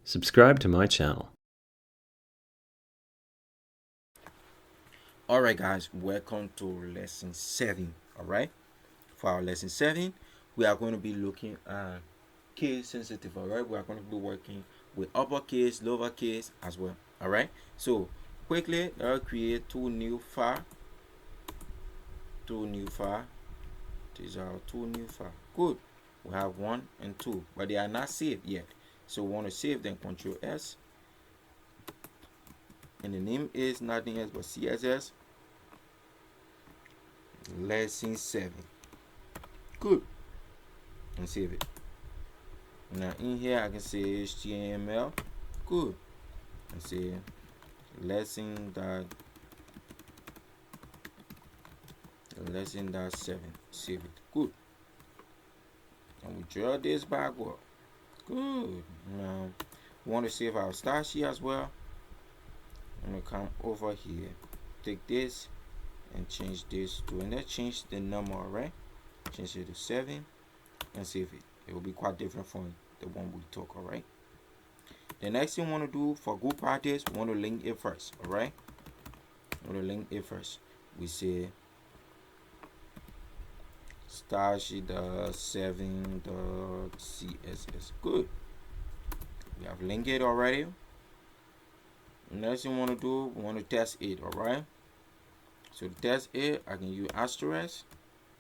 Subscribe to my channel. Alright guys, welcome to lesson 7. Alright, for our lesson 7 we are going to be looking at case sensitive. Alright, we are going to be working with uppercase, lowercase as well. Alright, so quickly I'll create two new files. These are two new files. Good, we have 1 and 2, but they are not saved yet, so we want to save them. Control S, and the name is nothing else but CSS lesson 7. Good, and save it. Now in here I can say HTML. Good, and say lesson dot 7. Save it. Good, and we draw this backward. Good. Now we want to save our style sheet as well. I'm gonna come over here, take this and change this to, and let's change the number. Right, change it to 7 and save it. It will be quite different from the one we took. Alright, the next thing we want to do for good practice, we want to link it first. Alright, we say stylesheet.7.css. Good, we have linked it already. The next thing we want to do, we want to test it. Alright, so to test it, I can use asterisk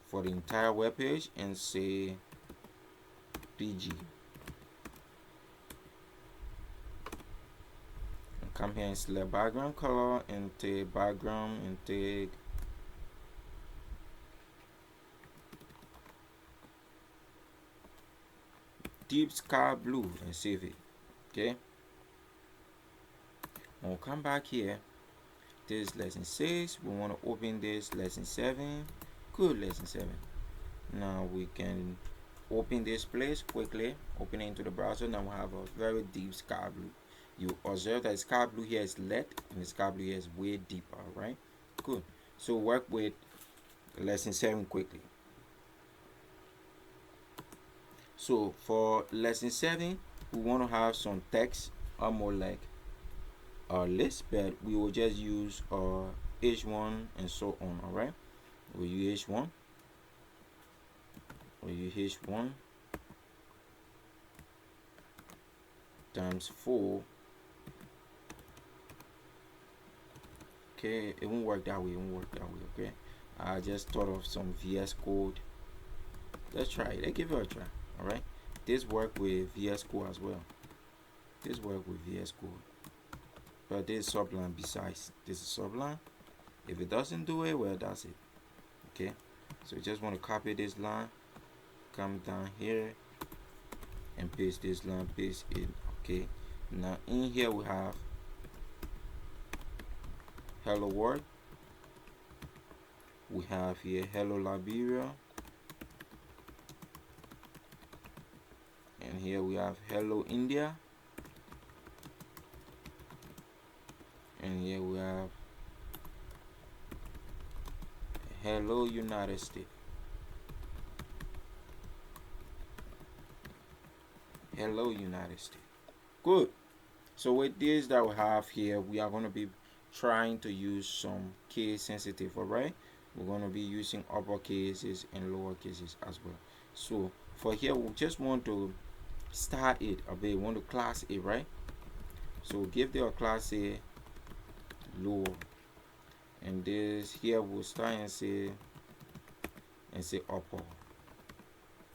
for the entire web page and say PG. And come here and select background color and take background and take deep sky blue and save it. Okay, when we come back here, this lesson 6, we want to open this lesson 7. Good, lesson 7. Now we can open this place quickly, open it into the browser. Now we have a very deep sky blue. You observe that sky blue here is lit and the sky blue here is way deeper. Right, good. So work with lesson 7 quickly. So for lesson 7, we want to have some text, almost like a list, but we will just use H1 and so on. Alright, we'll use H1. Times 4. Okay, it won't work that way. Okay, I just thought of some VS Code. Let's try it. Let's give it a try. Alright, this work with VS Code as well. But this is Sublime. Besides, this is Sublime. If it doesn't do it, well, that's it. Okay, so you just want to copy this line, come down here and paste this line, paste it. Okay, now in here we have hello world, we have here hello Liberia, and here we have hello India, and here we have hello United States. Good. So with this that we have here, we are going to be trying to use some case sensitive. Alright, we're going to be using upper cases and lower cases as well. So for here, we just want to start it a bit. We want to class it, right? So give the class a lower, and this here we'll start and say upper.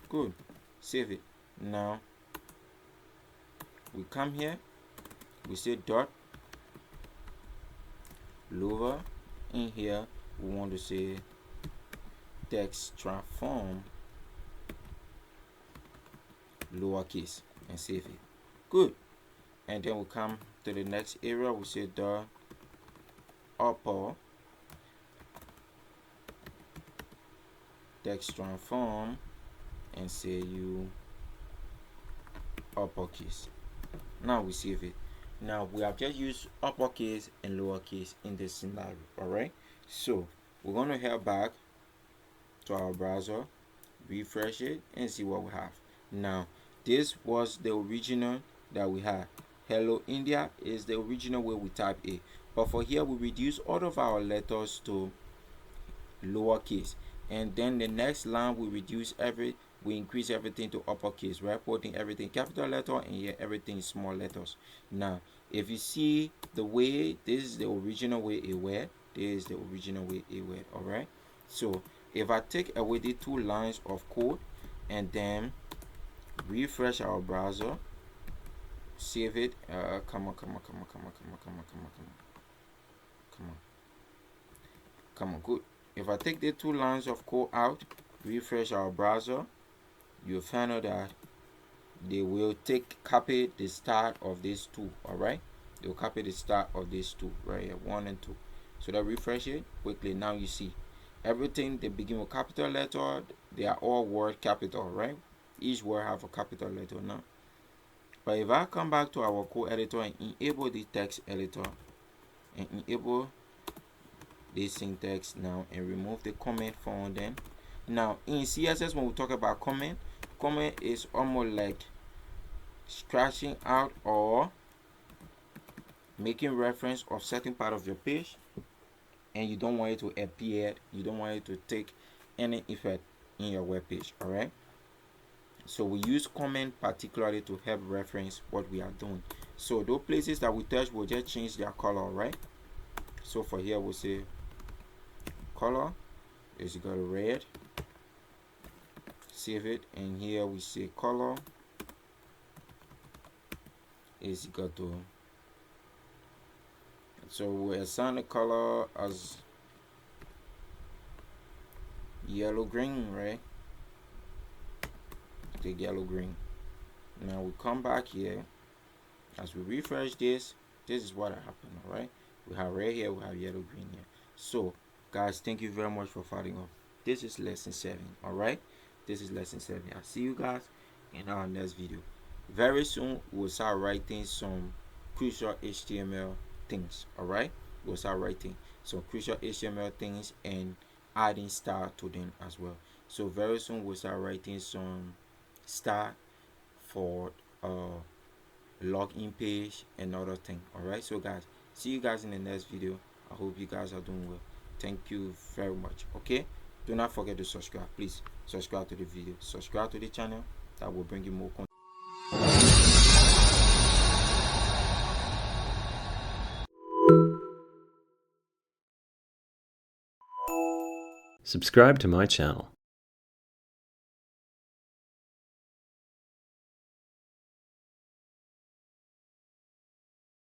Good, save it. Now we come here, we say dot lower. In here we want to say text transform lowercase and save it. Good, and then we come to the next area, we say dot upper text transform and say you uppercase. Now we save it. Now we have just used uppercase and lowercase in this scenario. Alright, so we're going to head back to our browser, refresh it and see what we have. Now this was the original that we had. Hello India is the original way we type A. But for here, we reduce all of our letters to lowercase, and then the next line we increase everything to uppercase, right? Putting everything capital letter, and here everything is small letters. Now, if you see the way, this is the original way it were. This is the original way it were. All right. So if I take away the 2 lines of code and then refresh our browser, save it. Come on, good. If I take the 2 lines of code out, refresh our browser, you'll find out that they will copy the start of these 2. All right, they'll copy the start of these 2 right here, 1 and 2. So that refresh it quickly. Now you see everything, they begin with capital letter. They are all word capital, right? Each word have a capital letter now. But if I come back to our code editor and enable the text editor and enable the syntax now and remove the comment from them. Now in CSS, when we talk about comment is almost like scratching out or making reference of certain part of your page, and you don't want it to appear, you don't want it to take any effect in your web page. All right, so we use comment particularly to help reference what we are doing. So those places that we touch, we'll just change their color, right? So for here, we'll say color is equal to red, save it, and here we say color is equal to, so we assign the color as yellow green, right? The yellow green. Now we come back here, as we refresh this is what happened. All right, we have red here, we have yellow green here. So guys, thank you very much for following up. This is lesson 7. all right, this is lesson 7. I'll see you guys in our next video. Very soon we'll start writing some crucial HTML things. All right, we'll start writing some crucial HTML things and adding star to them as well. So very soon we'll start writing some star for login page and other thing. All right, so guys, see you guys in the next video. I hope you guys are doing well. Thank you very much. Okay, do not forget to subscribe. Please subscribe to the video, subscribe to the channel. That will bring you more content. Subscribe to my channel